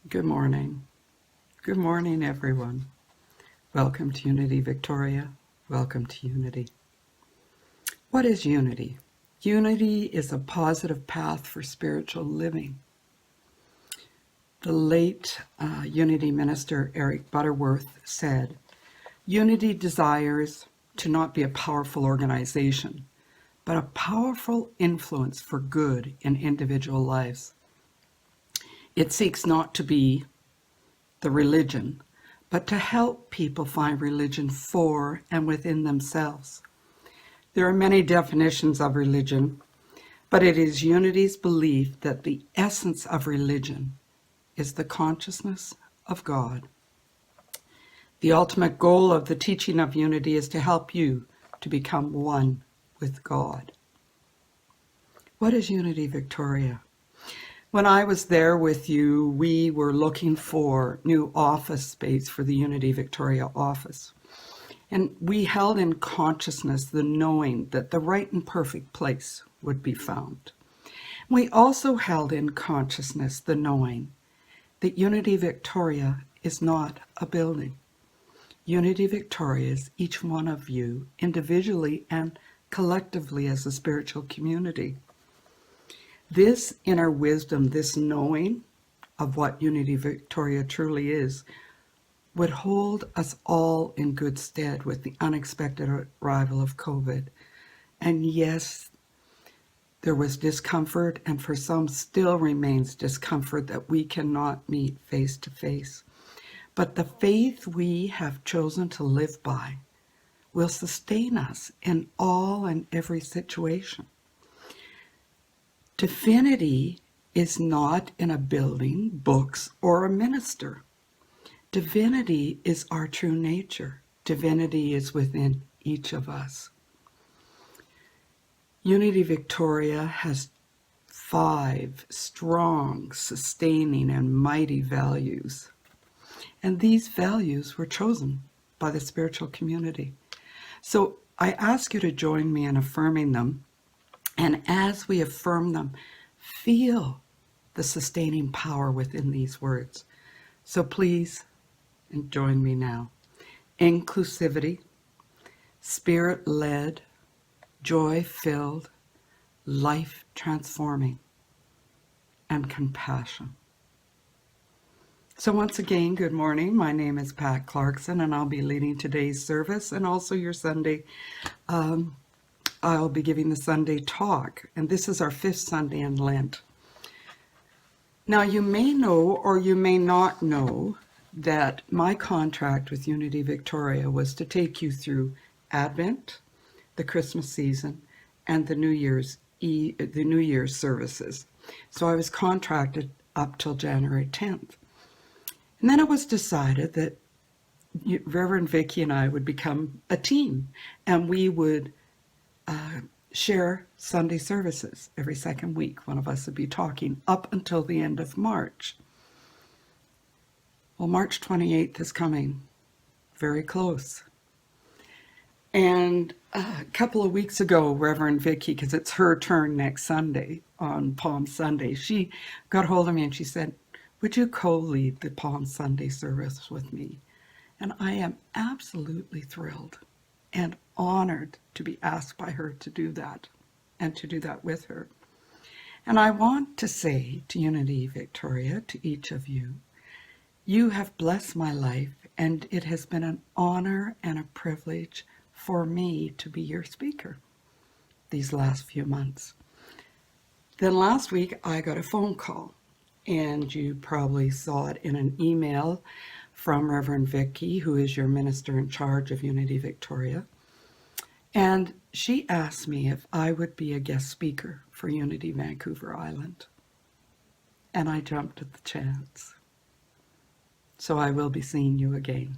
Good morning. Good morning, everyone. Welcome to Unity Victoria. Welcome to Unity. What is unity? Unity is a positive path for spiritual living. The late Unity minister Eric Butterworth said, "Unity desires to not be a powerful organization, but a powerful influence for good in individual lives. It seeks not to be the religion, but to help people find religion for and within themselves. There are many definitions of religion, but it is Unity's belief that the essence of religion is the consciousness of God. The ultimate goal of the teaching of Unity is to help you to become one with God." What is Unity Victoria? When I was there with you, we were looking for new office space for the Unity Victoria office. And we held in consciousness the knowing that the right and perfect place would be found. We also held in consciousness the knowing that Unity Victoria is not a building. Unity Victoria is each one of you individually and collectively as a spiritual community. This inner wisdom, this knowing of what Unity Victoria truly is, would hold us all in good stead with the unexpected arrival of COVID. And yes, there was discomfort, and for some still remains discomfort that we cannot meet face to face. But the faith we have chosen to live by will sustain us in all and every situation. Divinity is not in a building, books, or a minister. Divinity is our true nature. Divinity is within each of us. Unity Victoria has 5 strong, sustaining, and mighty values. And these values were chosen by the spiritual community. So I ask you to join me in affirming them. And as we affirm them, feel the sustaining power within these words. So please join me now. Inclusivity, spirit-led, joy-filled, life-transforming, and compassion. So once again, good morning. My name is Pat Clarkson, and I'll be leading today's service and also your Sunday. I'll be giving the Sunday talk, and this is our 5th Sunday in Lent. Now, you may know or you may not know that my contract with Unity Victoria was to take you through Advent, the Christmas season, and the New Year's services. So I was contracted up till January 10th. And then it was decided that Reverend Vicky and I would become a team, and we would share Sunday services every second week. One of us would be talking up until the end of March. Well, March 28th is coming, very close. And a couple of weeks ago, Reverend Vicky, because it's her turn next Sunday, on Palm Sunday, she got hold of me and she said, "Would you co-lead the Palm Sunday service with me?" And I am absolutely thrilled and honored to be asked by her to do that and to do that with her. And I want to say to Unity Victoria, to each of you, you have blessed my life, and it has been an honor and a privilege for me to be your speaker these last few months. Then last week I got a phone call, and you probably saw it in an email from Reverend Vicky, who is your minister in charge of Unity Victoria. And she asked me if I would be a guest speaker for Unity Vancouver Island. And I jumped at the chance. So I will be seeing you again.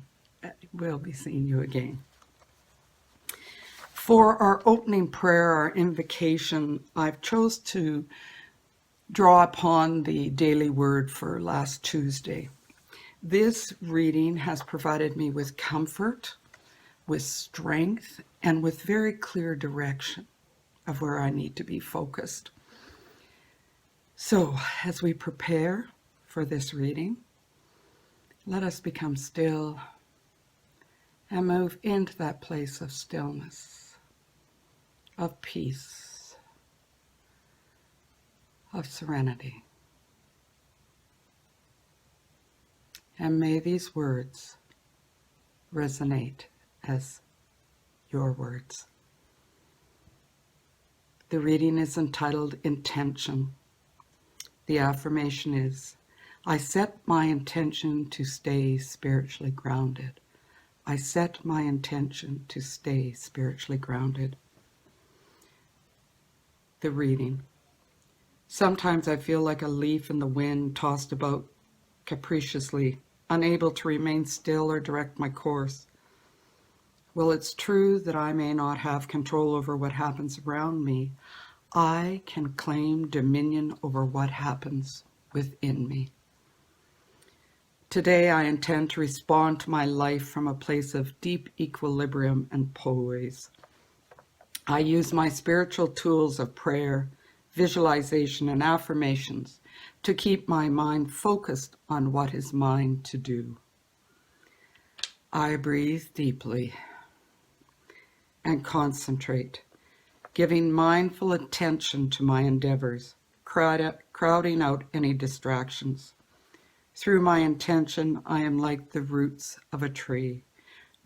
For our opening prayer, our invocation, I've chose to draw upon the daily word for last Tuesday. This reading has provided me with comfort, with strength, and with very clear direction of where I need to be focused. So, as we prepare for this reading, let us become still and move into that place of stillness, of peace, of serenity. And may these words resonate as your words. The reading is entitled Intention. The affirmation is, I set my intention to stay spiritually grounded. I set my intention to stay spiritually grounded. The reading. Sometimes I feel like a leaf in the wind, tossed about capriciously, unable to remain still or direct my course. While it's true that I may not have control over what happens around me, I can claim dominion over what happens within me. Today I intend to respond to my life from a place of deep equilibrium and poise. I use my spiritual tools of prayer, visualization, and affirmations to keep my mind focused on what is mine to do. I breathe deeply and concentrate, giving mindful attention to my endeavors, crowding out any distractions. Through my intention, I am like the roots of a tree,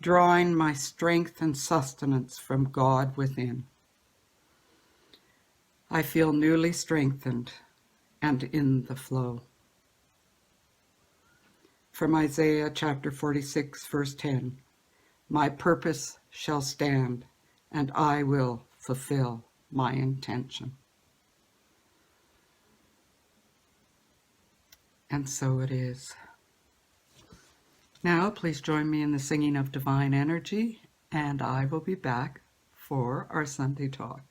drawing my strength and sustenance from God within. I feel newly strengthened and in the flow. From Isaiah chapter 46, verse 10, my purpose shall stand, and I will fulfill my intention. And so it is. Now, please join me in the singing of Divine Energy, and I will be back for our Sunday talk.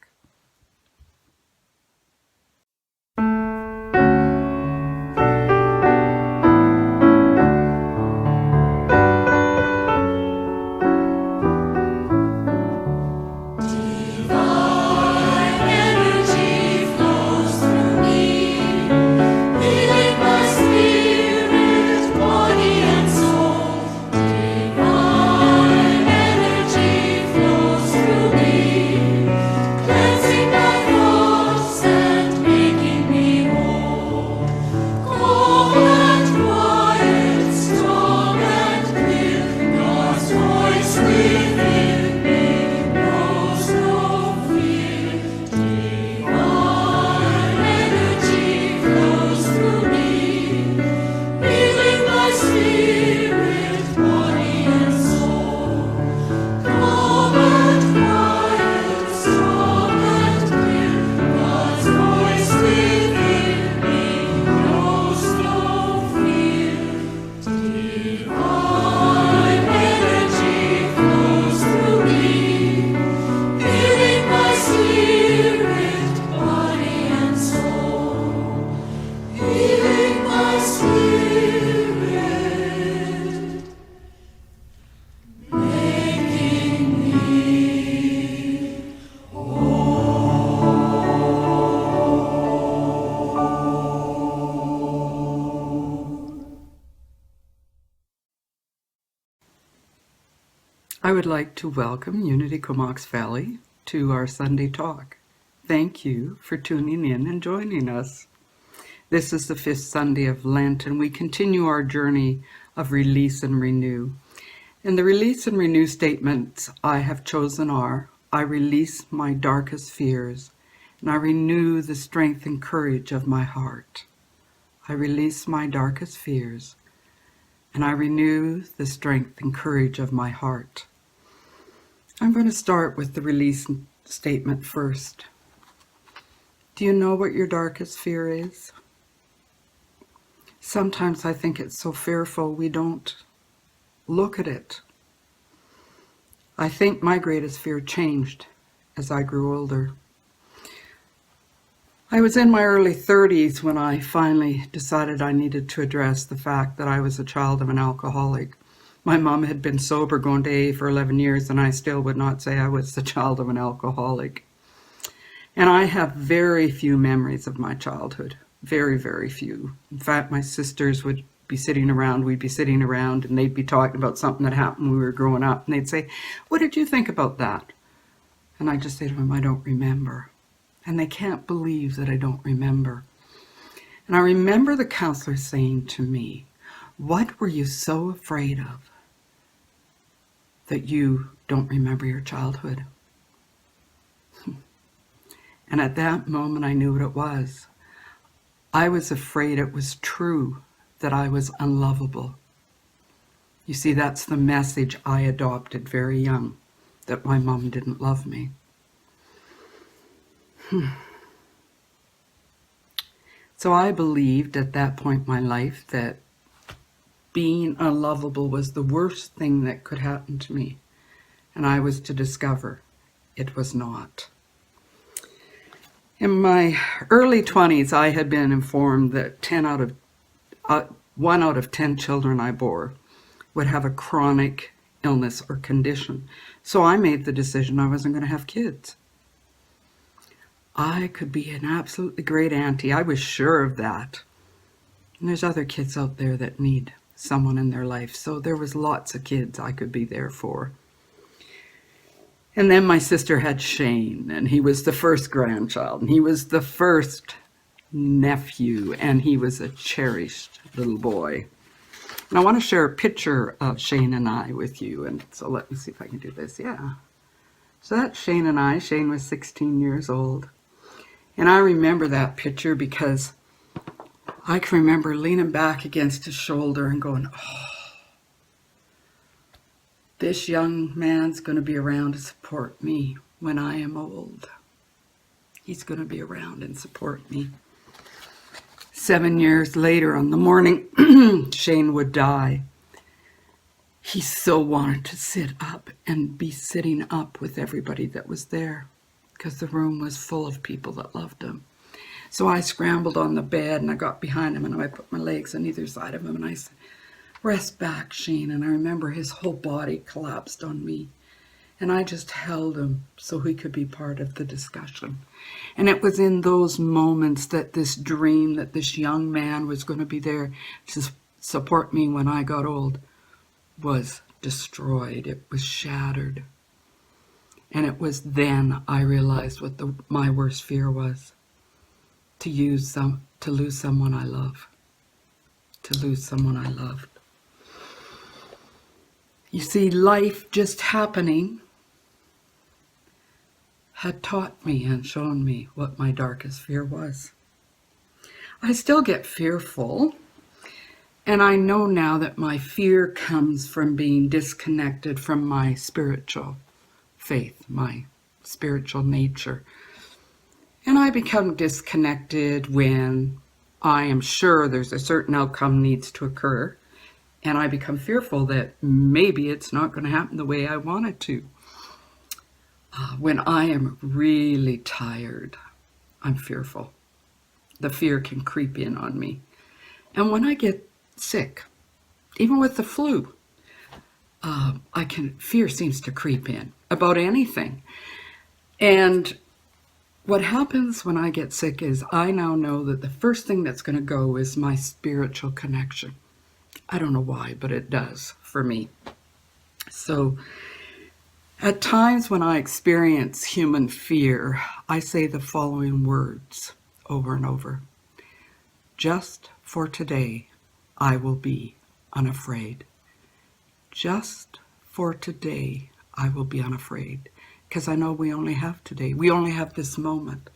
would like to welcome Unity Comox Valley to our Sunday talk. Thank you for tuning in and joining us. This is the 5th Sunday of Lent, and we continue our journey of release and renew. And the release and renew statements I have chosen are, I release my darkest fears, and I renew the strength and courage of my heart. I release my darkest fears, and I renew the strength and courage of my heart. I'm going to start with the release statement first. Do you know what your darkest fear is? Sometimes I think it's so fearful we don't look at it. I think my greatest fear changed as I grew older. I was in my early 30s when I finally decided I needed to address the fact that I was a child of an alcoholic. My mom had been sober going to AA for 11 years, and I still would not say I was the child of an alcoholic. And I have very few memories of my childhood. Very, very few. In fact, my sisters would be sitting around, we'd be sitting around, and they'd be talking about something that happened when we were growing up. And they'd say, what did you think about that? And I'd just say to them, I don't remember. And they can't believe that I don't remember. And I remember the counselor saying to me, what were you so afraid of that you don't remember your childhood? And at that moment, I knew what it was. I was afraid it was true that I was unlovable. You see, that's the message I adopted very young, that my mom didn't love me. So I believed at that point in my life that being unlovable was the worst thing that could happen to me. And I was to discover it was not. In my early 20s, I had been informed that 1 out of 10 children I bore would have a chronic illness or condition. So I made the decision I wasn't going to have kids. I could be an absolutely great auntie. I was sure of that. And there's other kids out there that need someone in their life. So there was lots of kids I could be there for. And then my sister had Shane, and he was the first grandchild, and he was the first nephew, and he was a cherished little boy. And I want to share a picture of Shane and I with you. And so let me see if I can do this. Yeah. So that's Shane and I. Shane was 16 years old. And I remember that picture because I can remember leaning back against his shoulder and going, oh, this young man's going to be around to support me when I am old. He's going to be around and support me. 7 years later, on the morning Shane would die, he so wanted to sit up and be sitting up with everybody that was there because the room was full of people that loved him. So I scrambled on the bed and I got behind him and I put my legs on either side of him and I said, rest back, Shane. And I remember his whole body collapsed on me. And I just held him so he could be part of the discussion. And it was in those moments that this dream that this young man was going to be there to support me when I got old was destroyed. It was shattered. And it was then I realized what my worst fear was. To lose someone I love. To lose someone I loved. You see, life just happening had taught me and shown me what my darkest fear was. I still get fearful, and I know now that my fear comes from being disconnected from my spiritual faith, my spiritual nature. And I become disconnected when I am sure there's a certain outcome needs to occur, and I become fearful that maybe it's not going to happen the way I want it to. When I am really tired, I'm fearful. The fear can creep in on me. And when I get sick, even with the flu, fear seems to creep in about anything. And what happens when I get sick is I now know that the first thing that's going to go is my spiritual connection. I don't know why, but it does for me. So At times when I experience human fear, I say the following words over and over. Just for today, I will be unafraid. Just for today, I will be unafraid. Because I know we only have today. We only have this moment.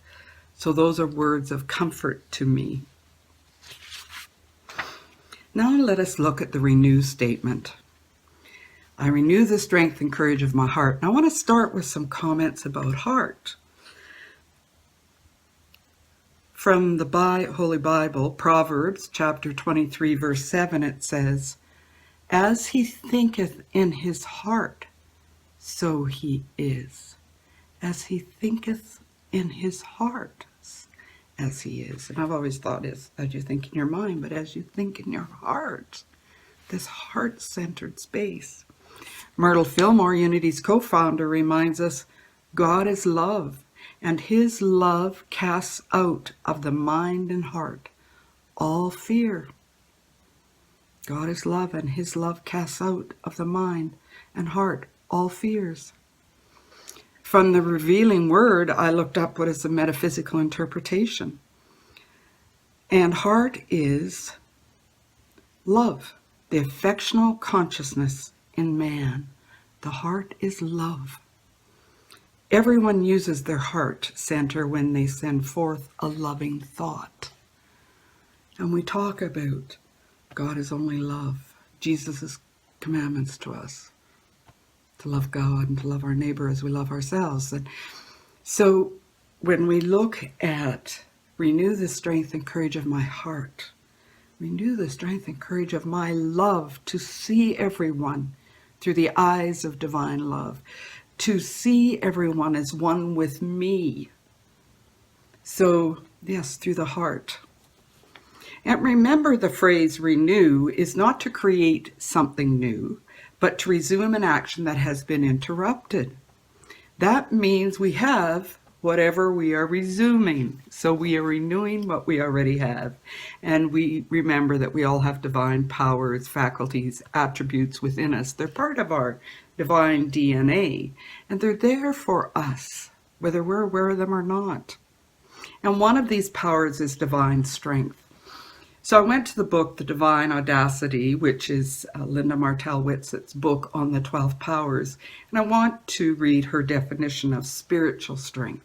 So those are words of comfort to me. Now let us look at the renew statement. I renew the strength and courage of my heart. And I want to start with some comments about heart. From the Holy Bible, Proverbs chapter 23, verse 7, it says, As he thinketh in his heart, so he is. As he thinketh in his heart, as he is. And I've always thought as you think in your mind, but as you think in your heart, this heart-centered space. Myrtle Fillmore, Unity's co-founder, reminds us, God is love, and his love casts out of the mind and heart all fear. God is love, and his love casts out of the mind and heart all fears. From the Revealing Word, I looked up what is a metaphysical interpretation. And heart is love, the affectional consciousness in man. The heart is love. Everyone uses their heart center when they send forth a loving thought. And we talk about God is only love. Jesus' commandments to us. To love God and to love our neighbor as we love ourselves. And so when we look at renew the strength and courage of my heart, renew the strength and courage of my love to see everyone through the eyes of divine love, to see everyone as one with me. So, yes, through the heart. And remember, the phrase renew is not to create something new, but to resume an action that has been interrupted. That means we have whatever we are resuming. So we are renewing what we already have. And we remember that we all have divine powers, faculties, attributes within us. They're part of our divine DNA. And they're there for us, whether we're aware of them or not. And one of these powers is divine strength. So I went to the book, The Divine Audacity, which is Linda Martel-Whitsett's book on the 12 powers. And I want to read her definition of spiritual strength,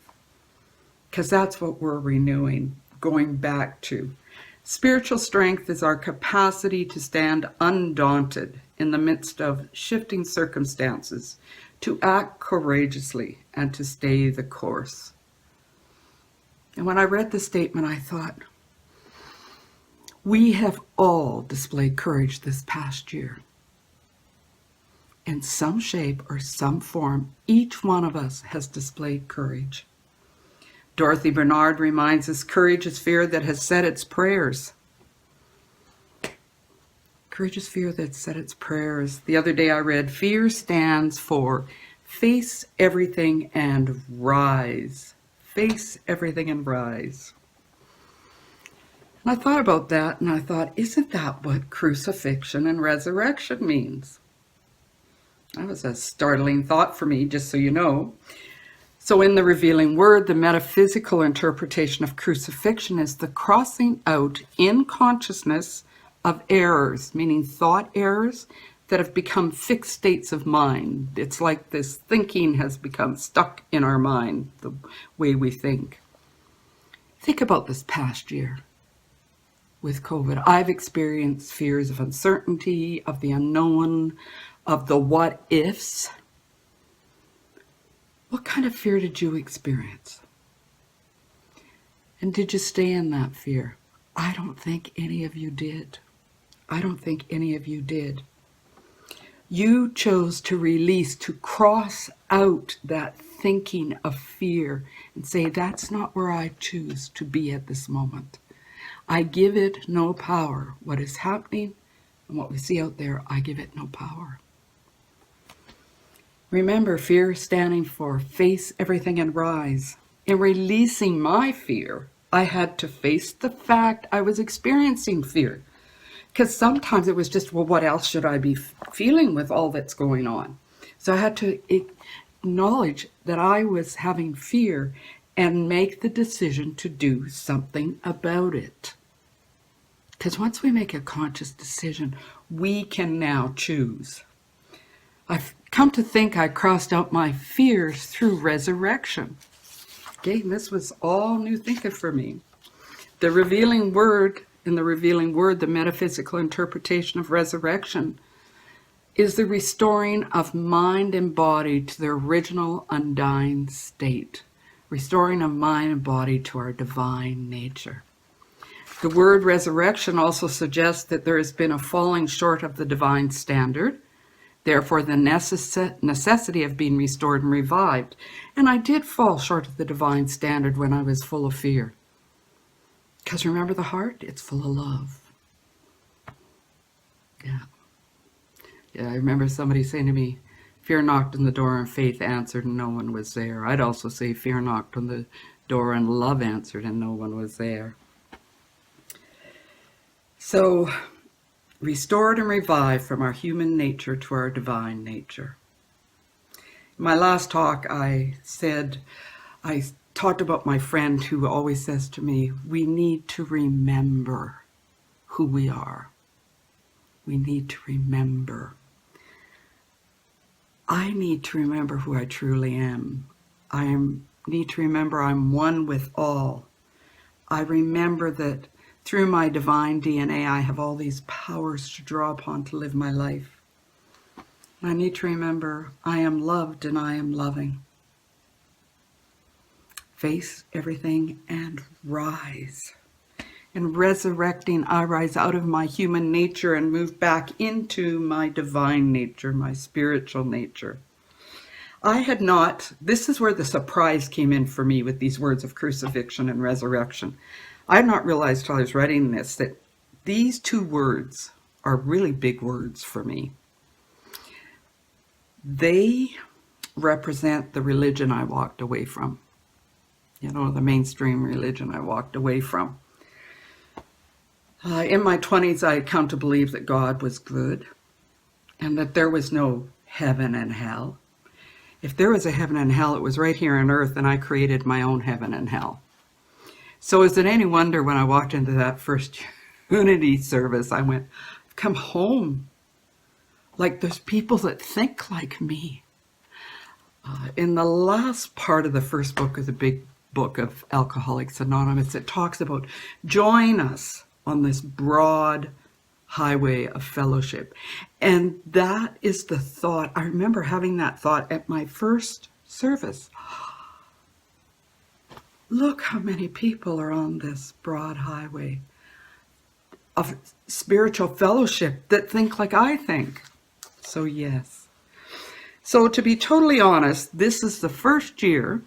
because that's what we're renewing, going back to. Spiritual strength is our capacity to stand undaunted in the midst of shifting circumstances, to act courageously, and to stay the course. And when I read the statement, I thought, we have all displayed courage this past year. In some shape or some form, each one of us has displayed courage. Dorothy Bernard reminds us, courage is fear that has said its prayers. Courage is fear that said its prayers. The other day I read, fear stands for face everything and rise. Face everything and rise. And I thought about that, and I thought, isn't that what crucifixion and resurrection means? That was a startling thought for me, just so you know. So in the Revealing Word, the metaphysical interpretation of crucifixion is the crossing out in consciousness of errors, meaning thought errors that have become fixed states of mind. It's like this thinking has become stuck in our mind, the way we think. Think about this past year. With COVID, I've experienced fears of uncertainty, of the unknown, of the what ifs. What kind of fear did you experience? And did you stay in that fear? I don't think any of you did. I don't think any of you did. You chose to release, to cross out that thinking of fear and say, that's not where I choose to be at this moment. I give it no power. What is happening and what we see out there, I give it no power. Remember, fear standing for face everything and rise. In releasing my fear, I had to face the fact I was experiencing fear. Because sometimes it was just, well, what else should I be feeling with all that's going on? So I had to acknowledge that I was having fear and make the decision to do something about it. Because once we make a conscious decision, we can now choose. I've come to think I crossed out my fears through resurrection. Okay, this was all new thinking for me. The revealing word, in the revealing word, the metaphysical interpretation of resurrection is the restoring of mind and body to their original undying state, restoring of mind and body to our divine nature. The word resurrection also suggests that there has been a falling short of the divine standard, therefore the necessity of being restored and revived. And I did fall short of the divine standard when I was full of fear. Because remember the heart? It's full of love. Yeah. I remember somebody saying to me, fear knocked on the door and faith answered and no one was there. I'd also say fear knocked on the door and love answered and no one was there. So, restored and revived from our human nature to our divine nature. In my last talk, I talked about my friend who always says to me, we need to remember who we are. We need to remember. I need to remember who I truly am. Need to remember I'm one with all. I remember that through my divine DNA, I have all these powers to draw upon to live my life. I need to remember I am loved and I am loving. Face everything and rise. In resurrecting, I rise out of my human nature and move back into my divine nature, my spiritual nature. This is where the surprise came in for me with these words of crucifixion and resurrection. I had not realized till I was writing this that these two words are really big words for me. They represent the religion I walked away from. The mainstream religion I walked away from. In my 20s, I had come to believe that God was good and that there was no heaven and hell. If there was a heaven and hell, it was right here on earth, and I created my own heaven and hell. So is it any wonder when I walked into that first Unity service, I went, I've come home. Like there's people that think like me. In the last part of the first book of the big book of Alcoholics Anonymous, it talks about join us on this broad highway of fellowship. And that is the thought. I remember having that thought at my first service. Look how many people are on this broad highway of spiritual fellowship that think like I think. So yes. So to be totally honest, this is the first year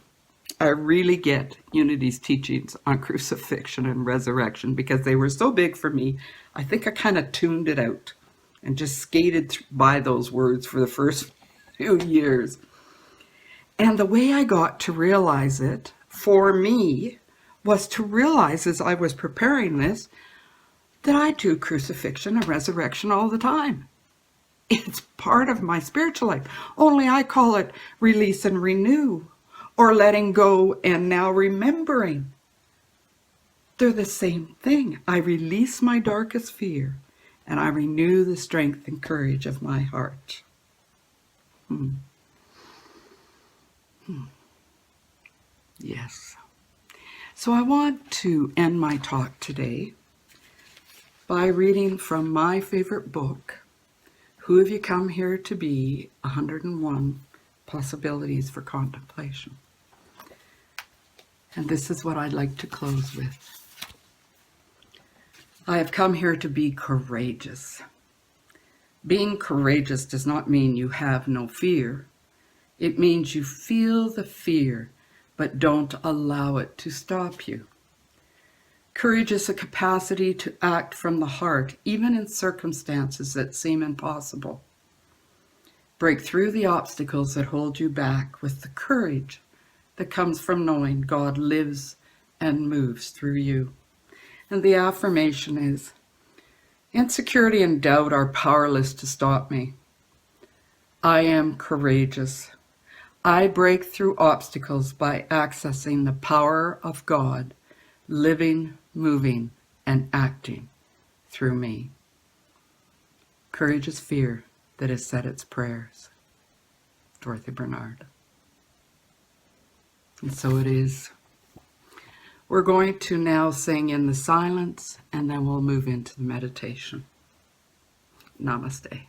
I really get Unity's teachings on crucifixion and resurrection because they were so big for me. I think I kind of tuned it out and just skated by those words for the first few years. And the way I got to realize it for me was to realize as I was preparing this that I do crucifixion and resurrection all the time. It's part of my spiritual life. Only I call it release and renew, or letting go and now remembering. They're the same thing. I release my darkest fear and I renew the strength and courage of my heart. Yes. So I want to end my talk today by reading from my favorite book, Who Have You Come Here to Be? 101 Possibilities for Contemplation. And this is what I'd like to close with. I have come here to be courageous. Being courageous does not mean you have no fear. It means you feel the fear, but don't allow it to stop you. Courage is a capacity to act from the heart, even in circumstances that seem impossible. Break through the obstacles that hold you back with the courage that comes from knowing God lives and moves through you. And the affirmation is, insecurity and doubt are powerless to stop me. I am courageous. I break through obstacles by accessing the power of God, living, moving, and acting through me. Courage is fear that has said its prayers. Dorothy Bernard. And so it is. We're going to now sing in the silence, and then we'll move into the meditation. Namaste.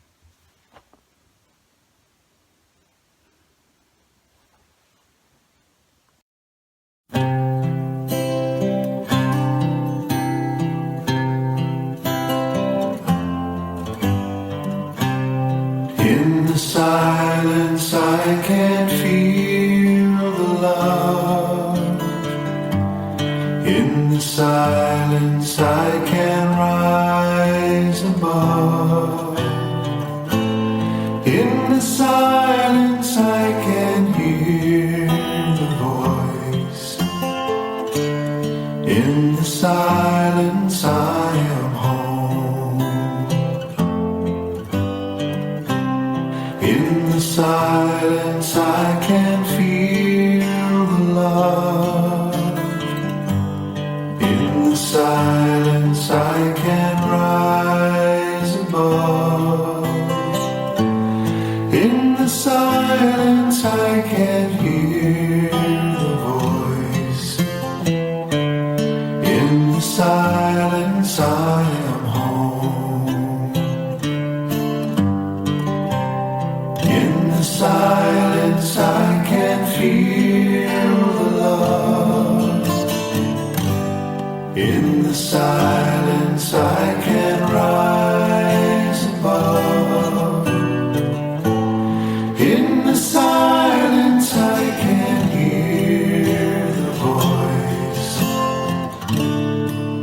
In the silence I can feel the love. In the silence I can rise above. In the silence I can hear the voice. In the silence I am home. In the silence I can feel the love. In the silence I can rise above. In the silence I can hear the voice. In the silence I am home. In the silence I can feel the love. In the silence I can rise above. In the silence I can hear the voice.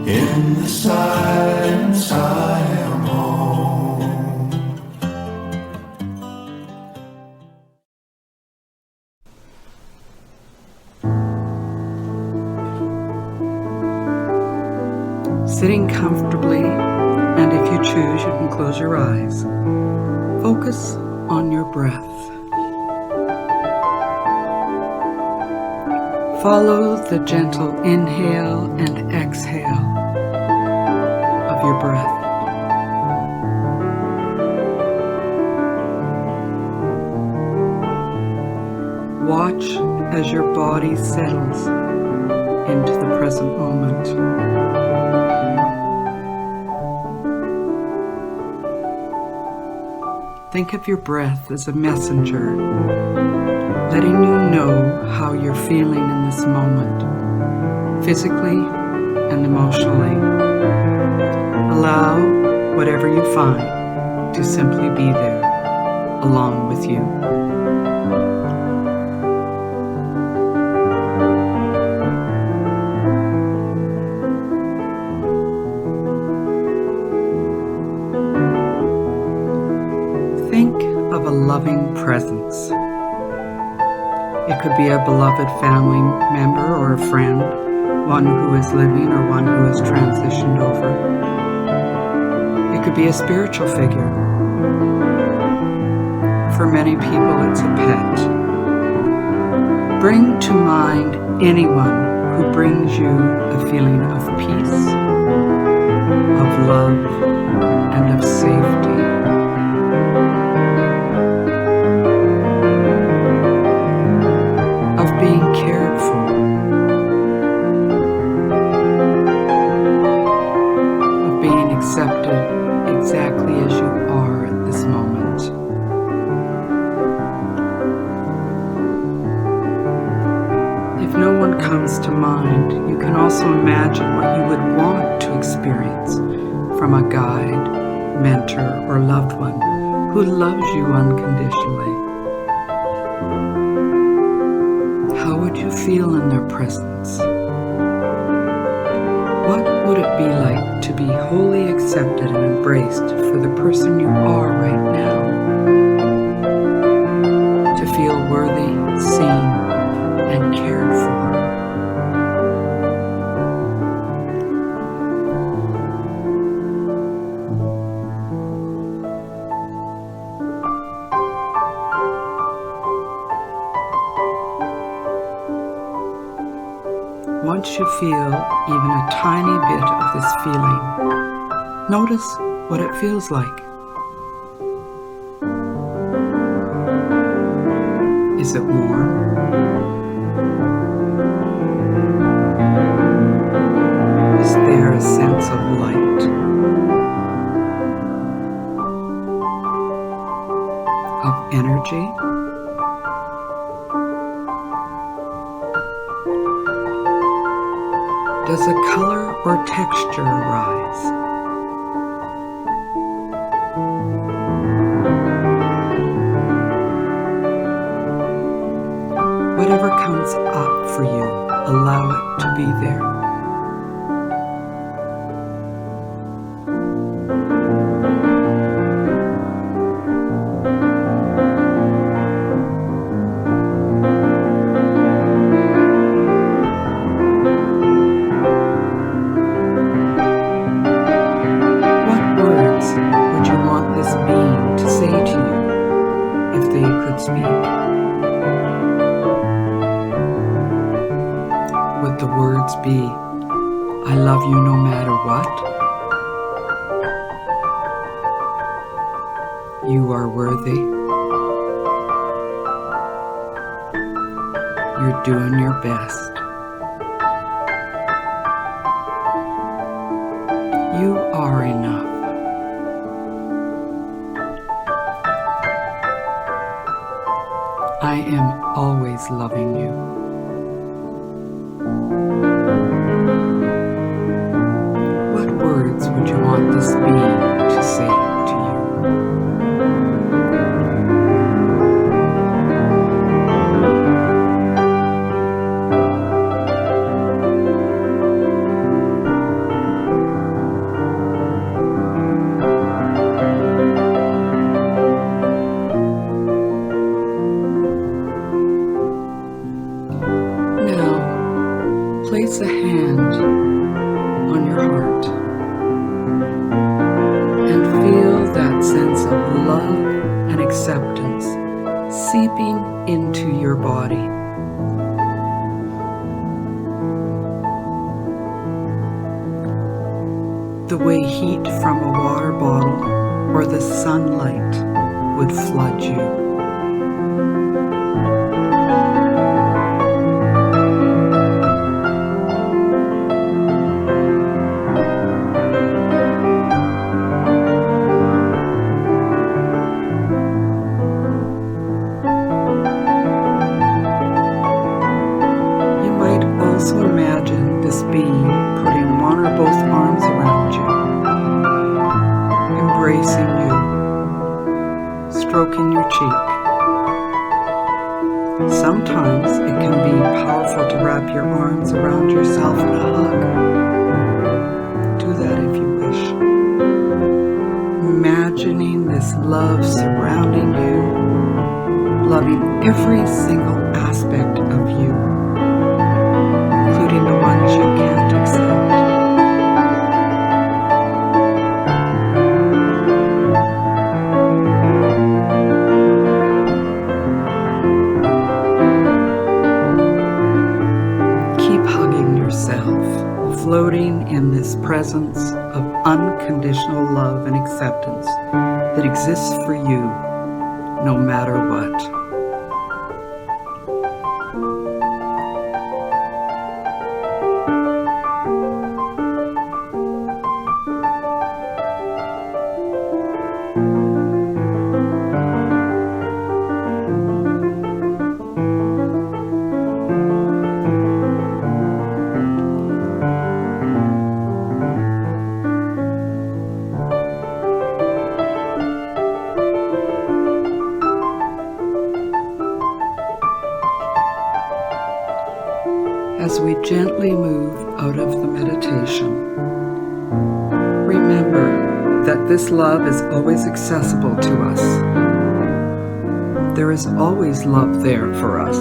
In the silence I am home. Sitting comfortably, and if you choose, you can close your eyes. Focus on your breath. Follow the gentle inhale and exhale of your breath. Watch as your body settles into the present moment. Think of your breath as a messenger, letting you know how you're feeling in this moment, physically and emotionally. Allow whatever you find to simply be there, along with you. Think of a loving presence. It could be a beloved family member or a friend, one who is living or one who has transitioned over. It could be a spiritual figure. For many people, it's a pet. Bring to mind anyone who brings you a feeling of peace, of love, and of safety. Of being cared for, of being accepted exactly as you are at this moment. If no one comes to mind, you can also imagine what you would want to experience from a guide, mentor, or loved one who loves you unconditionally. How would you feel in their presence? What would it be like to be wholly accepted and embraced for the person you are right now? To feel worthy, seen, and cared for. Once you feel even a tiny bit of this feeling, notice what it feels like. Is it warm? Is there a sense of light? Of energy? Does a color or texture arise? Whatever comes up for you, allow it to be there. What words would you want this being to say to you if they could speak? Would the words be, I love you no matter what? You are worthy. You're doing your best. You are enough. I am always loving you. What words would you want this being to say to you? Now, place a hand on your heart and feel that sense of love and acceptance seeping into your body. The way heat from a water bottle or the sunlight would flood you. Also imagine this being putting one or both arms around you, embracing you, stroking your cheek. Sometimes it can be powerful to wrap your arms around yourself in a hug. Do that if you wish. Imagining this love surrounding you, loving every single aspect of you, including the ones you can't accept. Keep hugging yourself, floating in this presence of unconditional love and acceptance that exists for you no matter what. As we gently move out of the meditation, remember that this love is always accessible to us. There is always love there for us.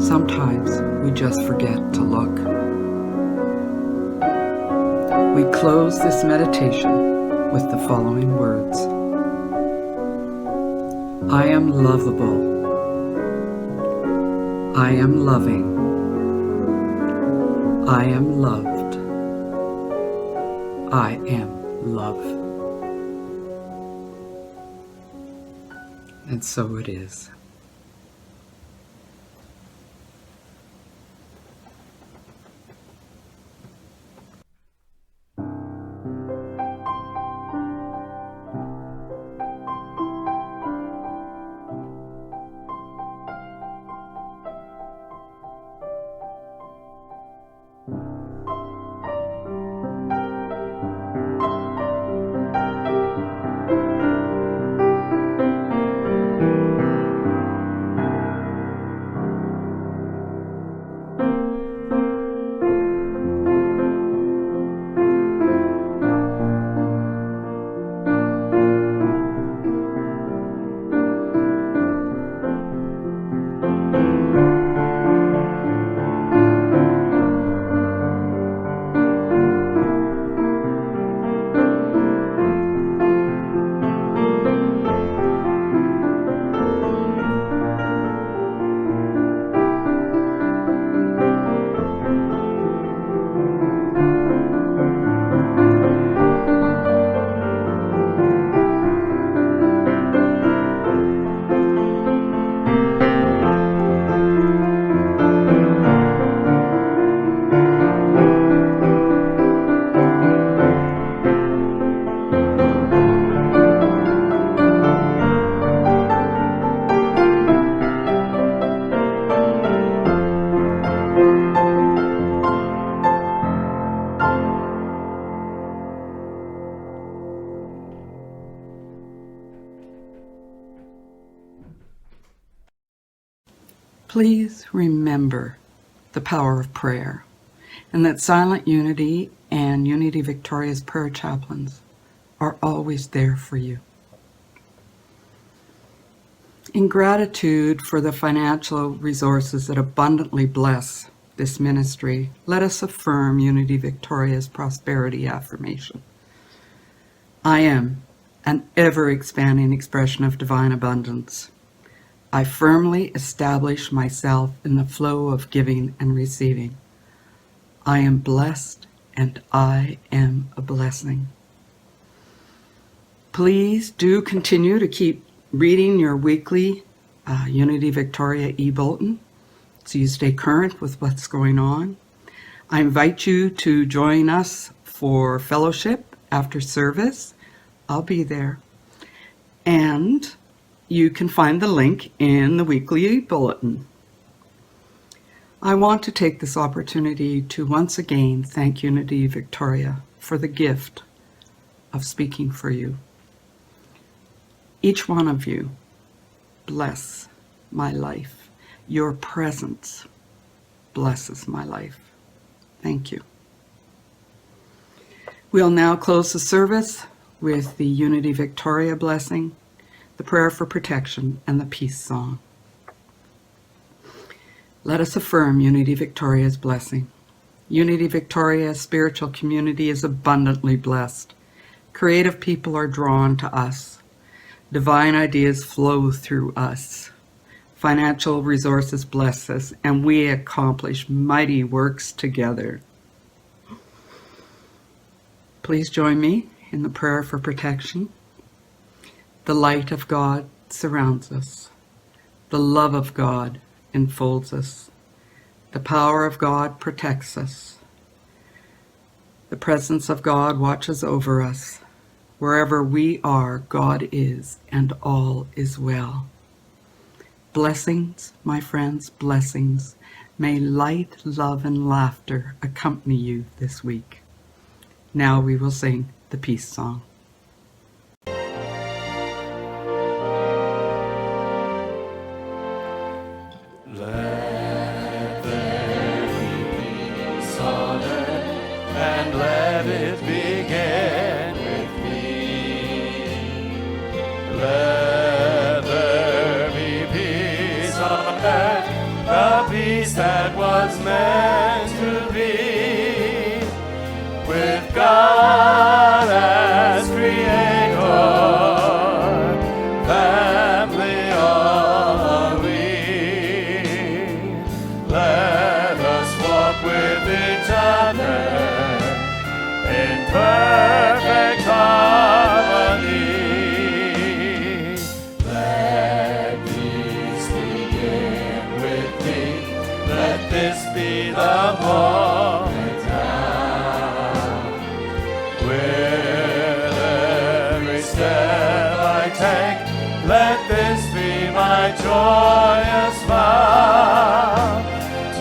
Sometimes we just forget to look. We close this meditation with the following words. I am lovable. I am loving. I am loved. I am love. And so it is. Please remember the power of prayer, and that Silent Unity and Unity Victoria's prayer chaplains are always there for you. In gratitude for the financial resources that abundantly bless this ministry, let us affirm Unity Victoria's prosperity affirmation. I am an ever-expanding expression of divine abundance. I firmly establish myself in the flow of giving and receiving. I am blessed and I am a blessing. Please do continue to keep reading your weekly Unity Victoria e-bulletin so you stay current with what's going on. I invite you to join us for fellowship after service. I'll be there. And you can find the link in the weekly bulletin. I want to take this opportunity to once again thank Unity Victoria for the gift of speaking for you. Each one of you bless my life. Your presence blesses my life. Thank you. We'll now close the service with the Unity Victoria blessing, the prayer for protection, and the peace song. Let us affirm Unity Victoria's blessing. Unity Victoria's spiritual community is abundantly blessed. Creative people are drawn to us. Divine ideas flow through us. Financial resources bless us, and we accomplish mighty works together. Please join me in the prayer for protection. The light of God surrounds us. The love of God enfolds us. The power of God protects us. The presence of God watches over us. Wherever we are, God is, and all is well. Blessings, my friends, blessings. May light, love, and laughter accompany you this week. Now we will sing the peace song. That was meant to be with God as creator, family are we. Let us walk with each other. perfect harmony. Let peace begin with me. Let this be the moment now. With every step I take, let this be my joyous vow.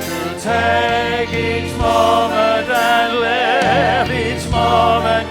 To take each moment and live each moment